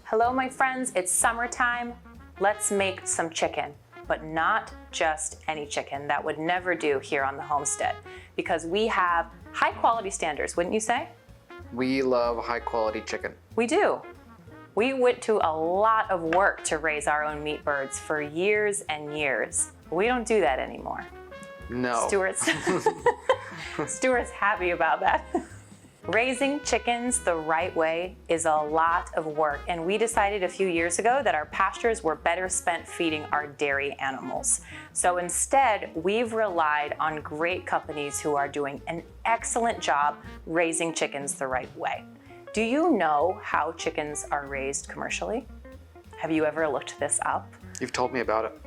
Hello, my friends, it's summertime. Let's make some chicken, but not just any chicken. That would never do here on the homestead, because we have high quality standards, wouldn't you say? We love high quality chicken. We do. We went to a lot of work to raise our own meat birds for years and years. We don't do that anymore. No. Stuart's happy about that. Raising chickens the right way is a lot of work, and we decided a few years ago that our pastures were better spent feeding our dairy animals. So instead, we've relied on great companies who are doing an excellent job raising chickens the right way. Do you know how chickens are raised commercially? Have you ever looked this up? You've told me about it.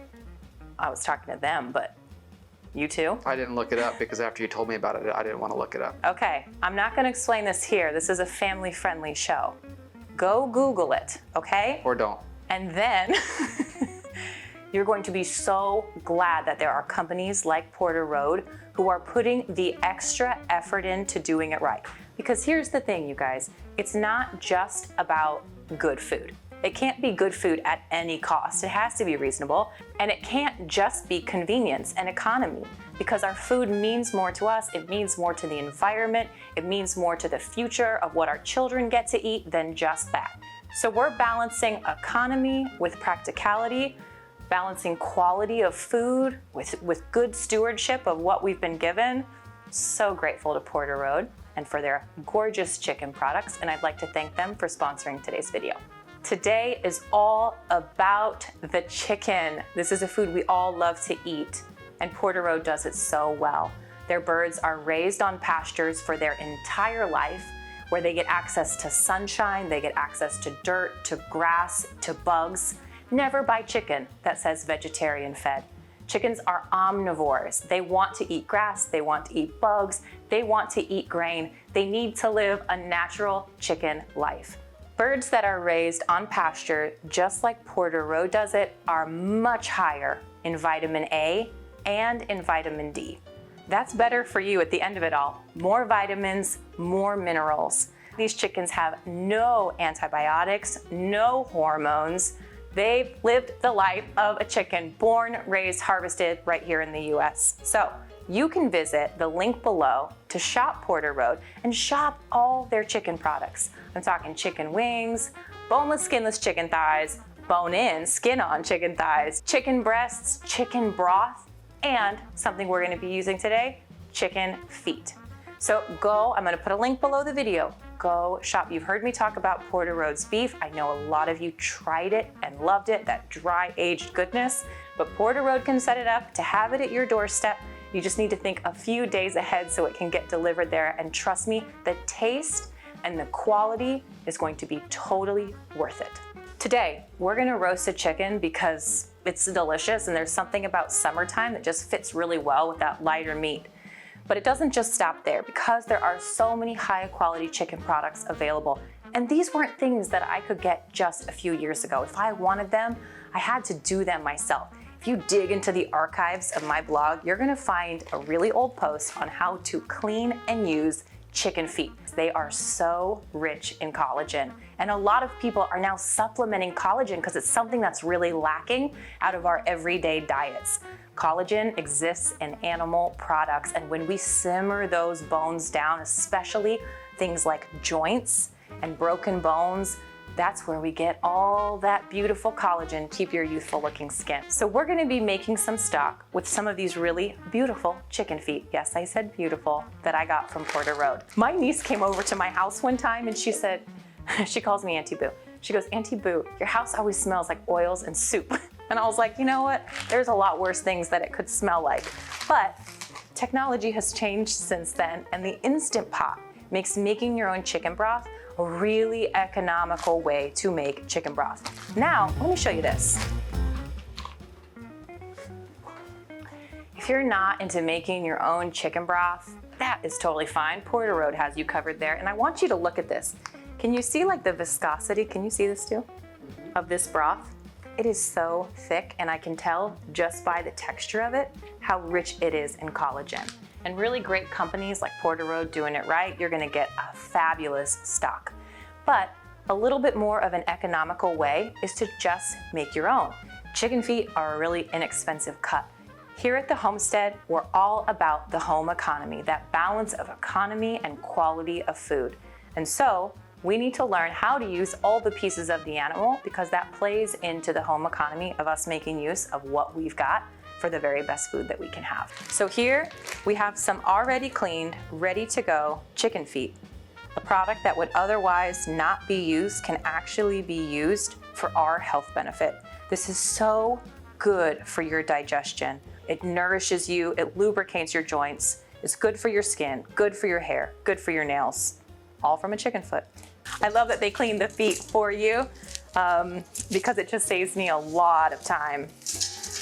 I was talking to them, but you too? I didn't look it up because after you told me about it, I didn't want to look it up. Okay, I'm not going to explain this here. This is a family-friendly show. Go Google it, okay? Or don't. And then you're going to be so glad that there are companies like Porter Road who are putting the extra effort into doing it right. Because here's the thing, you guys, it's not just about good food. It can't be good food at any cost. It has to be reasonable, and it can't just be convenience and economy, because our food means more to us. It means more to the environment. It means more to the future of what our children get to eat than just that. So we're balancing economy with practicality, balancing quality of food with good stewardship of what we've been given. So grateful to Porter Road and for their gorgeous chicken products, and I'd like to thank them for sponsoring today's video. Today is all about the chicken. This is a food we all love to eat, and Porter Road does it so well. Their birds are raised on pastures for their entire life, where they get access to sunshine, they get access to dirt, to grass, to bugs. Never buy chicken that says vegetarian fed. Chickens are omnivores. They want to eat grass, they want to eat bugs, they want to eat grain. They need to live a natural chicken life. Birds that are raised on pasture, just like Porter Road does it, are much higher in vitamin A and in vitamin D. That's better for you at the end of it all. More vitamins, more minerals. These chickens have no antibiotics, no hormones. They've lived the life of a chicken, born, raised, harvested right here in the US. So you can visit the link below to shop Porter Road and shop all their chicken products. I'm talking chicken wings, boneless, skinless chicken thighs, bone-in, skin-on chicken thighs, chicken breasts, chicken broth, and something we're gonna be using today, chicken feet. So go, I'm gonna put a link below the video. Go shop. You've heard me talk about Porter Road's beef. I know a lot of you tried it and loved it, that dry aged goodness, but Porter Road can set it up to have it at your doorstep. You just need to think a few days ahead so it can get delivered there, and trust me, the taste and the quality is going to be totally worth it. Today, we're gonna roast a chicken because it's delicious, and there's something about summertime that just fits really well with that lighter meat. But it doesn't just stop there, because there are so many high quality chicken products available. And these weren't things that I could get just a few years ago. If I wanted them, I had to do them myself. If you dig into the archives of my blog, you're gonna find a really old post on how to clean and use chicken feet. They are so rich in collagen, and a lot of people are now supplementing collagen because it's something that's really lacking out of our everyday diets. Collagen exists in animal products, and when we simmer those bones down, especially things like joints and broken bones, that's where we get all that beautiful collagen to keep your youthful looking skin. So we're gonna be making some stock with some of these really beautiful chicken feet. Yes, I said beautiful, that I got from Porter Road. My niece came over to my house one time and she said, she calls me Auntie Boo. She goes, Auntie Boo, your house always smells like oils and soup. And I was like, you know what? There's a lot worse things that it could smell like. But technology has changed since then, and the Instant Pot makes making your own chicken broth a really economical way to make chicken broth. Now, let me show you this. If you're not into making your own chicken broth, that is totally fine. Porter Road has you covered there. And I want you to look at this. Can you see like the viscosity? Can you see this too? Of this broth? It is so thick, and I can tell just by the texture of it how rich it is in collagen. and really great companies like Porter Road doing it right, you're gonna get a fabulous stock. But a little bit more of an economical way is to just make your own. Chicken feet are a really inexpensive cut. Here at the Homestead, we're all about the home economy, that balance of economy and quality of food. And so we need to learn how to use all the pieces of the animal because that plays into the home economy of us making use of what we've got for the very best food that we can have. So here we have some already cleaned, ready to go chicken feet. A product that would otherwise not be used can actually be used for our health benefit. This is so good for your digestion. It nourishes you, it lubricates your joints, it's good for your skin, good for your hair, good for your nails, all from a chicken foot. I love that they clean the feet for you because it just saves me a lot of time.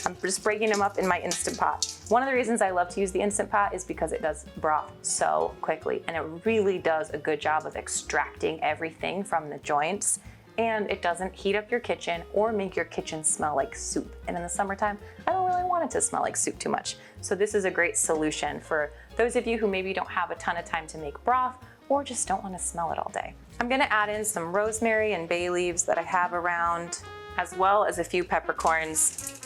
I'm just breaking them up in my Instant Pot. One of the reasons I love to use the Instant Pot is because it does broth so quickly, and it really does a good job of extracting everything from the joints, and it doesn't heat up your kitchen or make your kitchen smell like soup. And in the summertime, I don't really want it to smell like soup too much. So this is a great solution for those of you who maybe don't have a ton of time to make broth or just don't want to smell it all day. I'm gonna add in some rosemary and bay leaves that I have around, as well as a few peppercorns.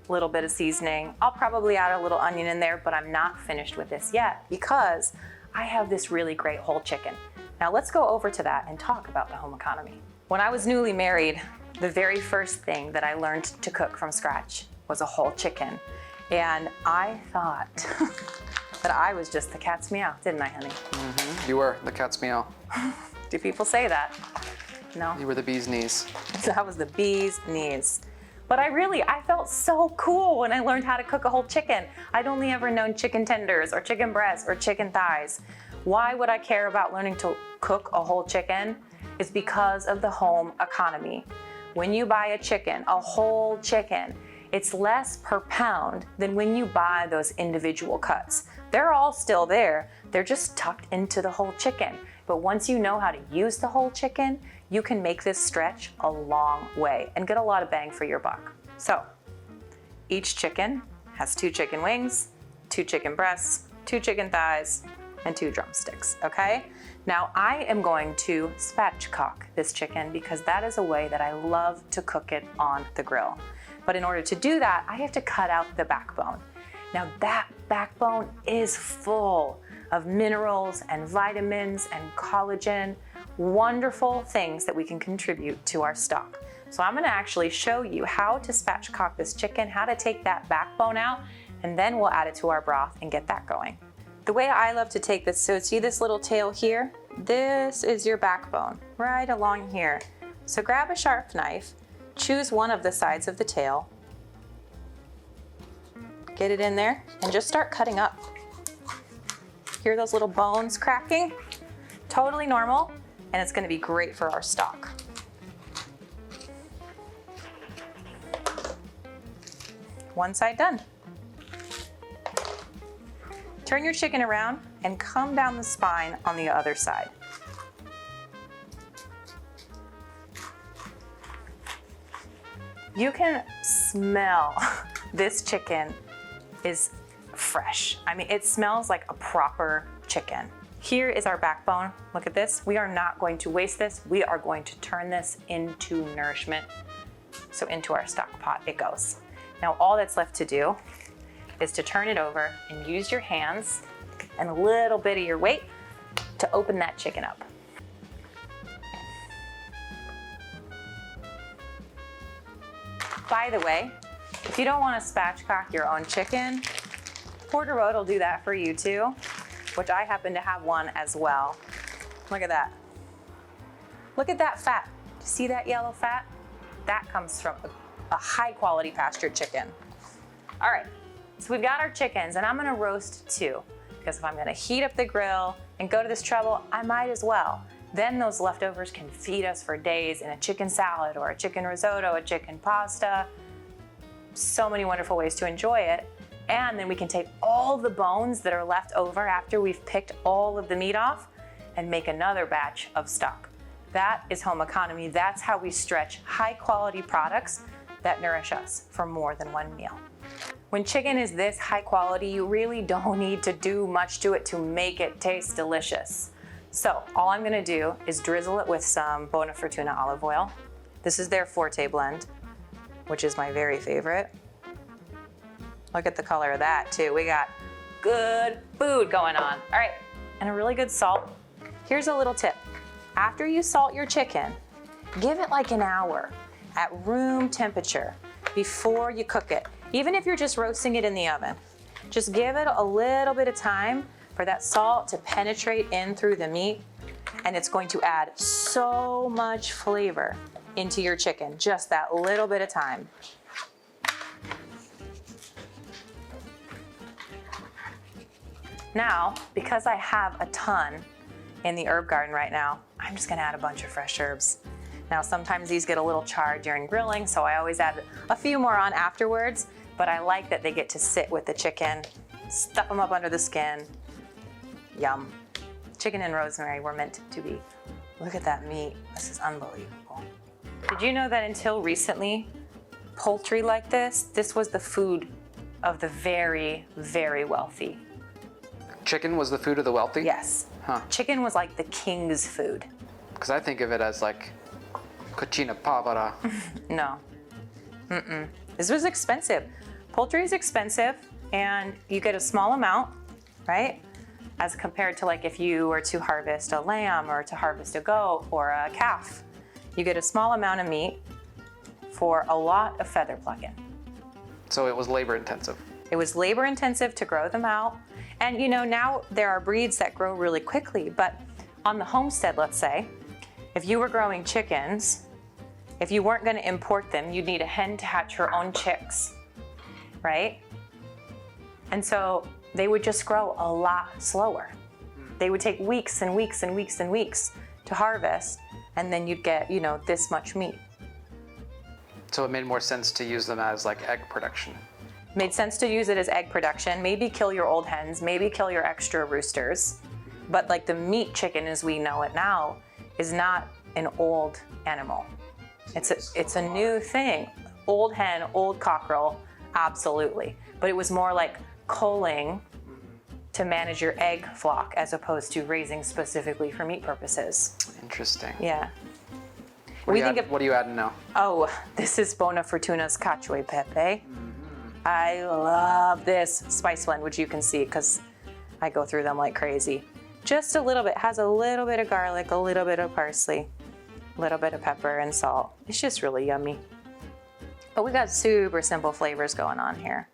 Little bit of seasoning. I'll probably add a little onion in there, but I'm not finished with this yet because I have this really great whole chicken. Now let's go over to that and talk about the home economy. When I was newly married, the very first thing that I learned to cook from scratch was a whole chicken. And I thought that I was just the cat's meow, didn't I, honey? Mm-hmm. You were the cat's meow. Do people say that? No? You were the bee's knees. That was the bee's knees. But I felt so cool when I learned how to cook a whole chicken. I'd only ever known chicken tenders or chicken breasts or chicken thighs. Why would I care about learning to cook a whole chicken? It's because of the home economy. When you buy a chicken, a whole chicken, it's less per pound than when you buy those individual cuts. They're all still there, they're just tucked into the whole chicken. But once you know how to use the whole chicken, you can make this stretch a long way and get a lot of bang for your buck. So, each chicken has 2 chicken wings, 2 chicken breasts, 2 chicken thighs, and 2 drumsticks, okay? Now I am going to spatchcock this chicken because that is a way that I love to cook it on the grill. But in order to do that, I have to cut out the backbone. Now that backbone is full of minerals and vitamins and collagen, wonderful things that we can contribute to our stock. So I'm gonna actually show you how to spatchcock this chicken, how to take that backbone out, and then we'll add it to our broth and get that going. The way I love to take this, so see this little tail here? This is your backbone, right along here. So grab a sharp knife, choose one of the sides of the tail, get it in there, and just start cutting up. Hear those little bones cracking? Totally normal, and it's gonna be great for our stock. One side done. Turn your chicken around and come down the spine on the other side. You can smell this chicken is fresh. I mean, it smells like a proper chicken. Here is our backbone. Look at this. We are not going to waste this. We are going to turn this into nourishment. So into our stock pot it goes. Now all that's left to do is to turn it over and use your hands and a little bit of your weight to open that chicken up. By the way, if you don't want to spatchcock your own chicken, Porter Road will do that for you too, which I happen to have one as well. Look at that. Look at that fat. See that yellow fat? That comes from a high quality pastured chicken. All right, so we've got our chickens and I'm gonna roast 2 because if I'm gonna heat up the grill and go to this trouble, I might as well. Then those leftovers can feed us for days in a chicken salad or a chicken risotto, a chicken pasta. So many wonderful ways to enjoy it. And then we can take all the bones that are left over after we've picked all of the meat off and make another batch of stock. That is home economy. That's how we stretch high quality products that nourish us for more than one meal. When chicken is this high quality, you really don't need to do much to it to make it taste delicious. So all I'm gonna do is drizzle it with some Bona Fortuna olive oil. This is their Forte blend, which is my very favorite. Look at the color of that too. We got good food going on. All right, and a really good salt. Here's a little tip. After you salt your chicken, give it like an hour at room temperature before you cook it. Even if you're just roasting it in the oven, just give it a little bit of time for that salt to penetrate in through the meat, and it's going to add so much flavor into your chicken, just that little bit of time. Now, because I have a ton in the herb garden right now, I'm just gonna add a bunch of fresh herbs. Now, sometimes these get a little charred during grilling, so I always add a few more on afterwards, but I like that they get to sit with the chicken, stuff them up under the skin. Yum. Chicken and rosemary were meant to be. Look at that meat. This is unbelievable. Did you know that until recently, poultry like this was the food of the very, very wealthy? Chicken was the food of the wealthy? Yes. Huh. Chicken was like the king's food. Because I think of it as like cucina povera. No. This was expensive. Poultry is expensive, and you get a small amount, right? As compared to like if you were to harvest a lamb or to harvest a goat or a calf. You get a small amount of meat for a lot of feather plucking. So it was labor intensive. It was labor intensive to grow them out. And you know, now there are breeds that grow really quickly, but on the homestead, let's say, if you were growing chickens, if you weren't gonna import them, you'd need a hen to hatch her own chicks, right? And so they would just grow a lot slower. They would take weeks and weeks and weeks and weeks to harvest, and then you'd get, you know, this much meat. So it made more sense to use them as like egg production. Made sense to use it as egg production, maybe kill your old hens, maybe kill your extra roosters. But like the meat chicken as we know it now is not an old animal. It's a new thing. Old hen, old cockerel, absolutely. But it was more like culling to manage your egg flock as opposed to raising specifically for meat purposes. Interesting. Yeah. What are you adding now? Oh, this is Bona Fortuna's cacio e pepe. I love this spice blend, which you can see because I go through them like crazy. Just a little bit, has a little bit of garlic, a little bit of parsley, a little bit of pepper and salt. It's just really yummy. But we got super simple flavors going on here.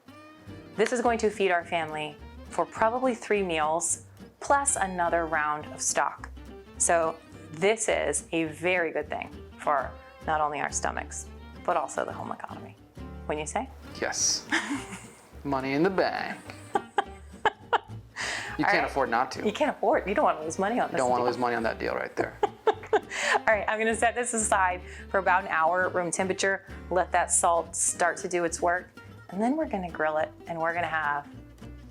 This is going to feed our family for probably 3 meals, plus another round of stock. So this is a very good thing for not only our stomachs, but also the home economy. Wouldn't you say? Yes. Money in the bank. You can't afford not to. You can't afford. You don't want to lose money on this. You don't want to lose money on that deal right there. All right, I'm gonna set this aside for about an hour at room temperature, let that salt start to do its work, and then we're gonna grill it and we're gonna have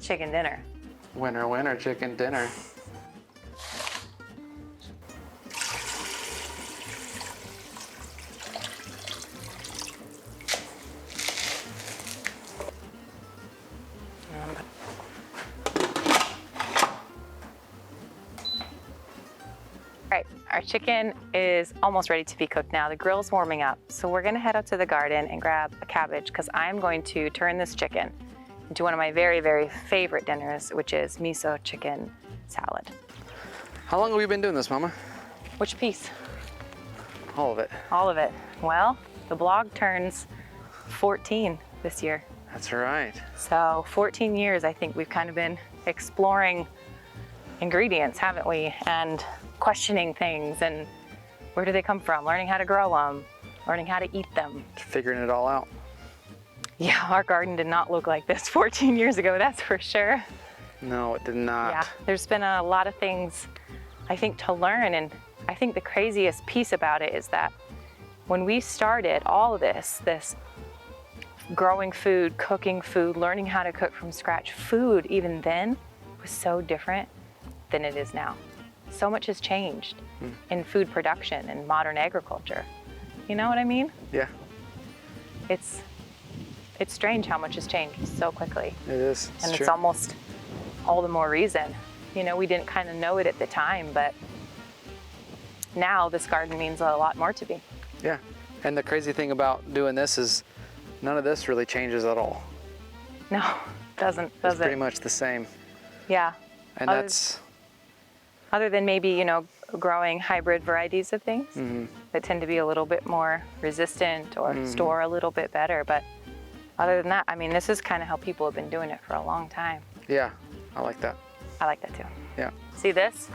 chicken dinner. Winner, winner, chicken dinner. All right, our chicken is almost ready to be cooked now. The grill's warming up. So we're gonna head out to the garden and grab a cabbage because I'm going to turn this chicken into one of my very, very favorite dinners, which is miso chicken salad. How long have we been doing this, Mama? Which piece? All of it. All of it. Well, the blog turns 14 this year. That's right. So 14 years, I think we've kind of been exploring ingredients, haven't we? And questioning things and where do they come from? Learning how to grow them, learning how to eat them. Figuring it all out. Yeah, our garden did not look like this 14 years ago, that's for sure. No, it did not. Yeah, there's been a lot of things, I think, to learn. And I think the craziest piece about it is that when we started all of this growing food, cooking food, learning how to cook from scratch, food even then was so different than it is now. So much has changed in food production and modern agriculture. You know what I mean? Yeah. It's It's strange how much has changed so quickly. It is. And true. it's almost all the more reason. You know, we didn't kind of know it at the time, but now this garden means a lot more to me. Yeah. And the crazy thing about doing this is none of this really changes at all. No, doesn't. It's pretty much the same. Yeah. And that's... Other than maybe, you know, growing hybrid varieties of things that tend to be a little bit more resistant or store a little bit better. But other than that, I mean, this is kind of how people have been doing it for a long time. Yeah, I like that. I like that too. Yeah. See this?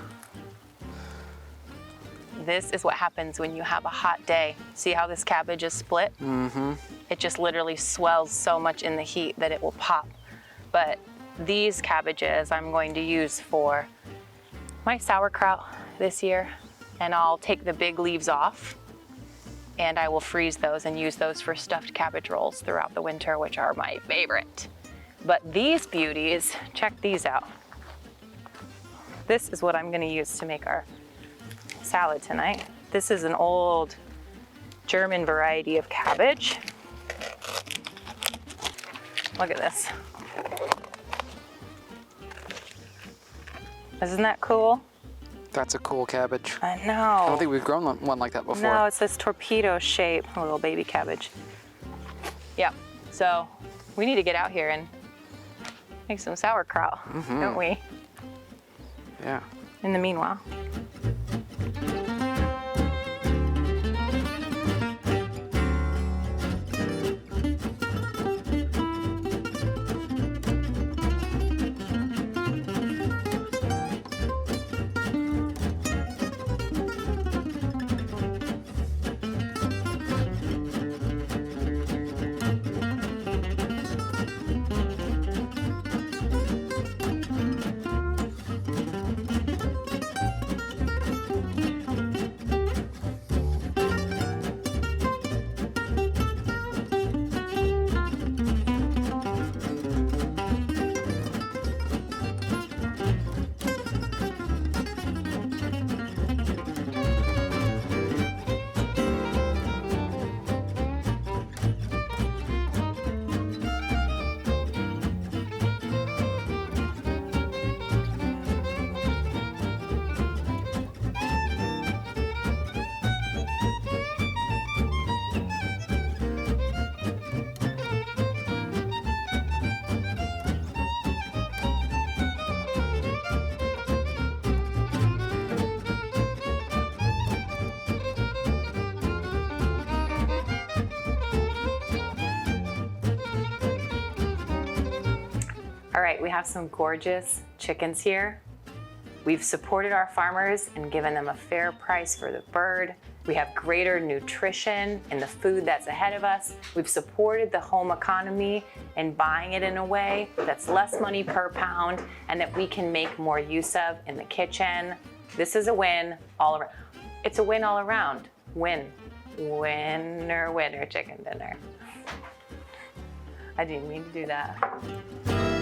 This is what happens when you have a hot day. See how this cabbage is split? It just literally swells so much in the heat that it will pop. But these cabbages I'm going to use for my sauerkraut this year, and I'll take the big leaves off and I will freeze those and use those for stuffed cabbage rolls throughout the winter, which are my favorite. But these beauties, check these out. This is what I'm gonna use to make our salad tonight. This is an old German variety of cabbage. Look at this. Isn't that cool? That's a cool cabbage. I know. I don't think we've grown one like that before. No, it's this torpedo shape, a little baby cabbage. Yeah, so we need to get out here and make some sauerkraut, don't we? Yeah. In the meanwhile. All right, we have some gorgeous chickens here. We've supported our farmers and given them a fair price for the bird. We have greater nutrition in the food that's ahead of us. We've supported the home economy and buying it in a way that's less money per pound and that we can make more use of in the kitchen. This is a win all around. It's a win all around. Win. Winner, winner, chicken dinner. I didn't mean to do that.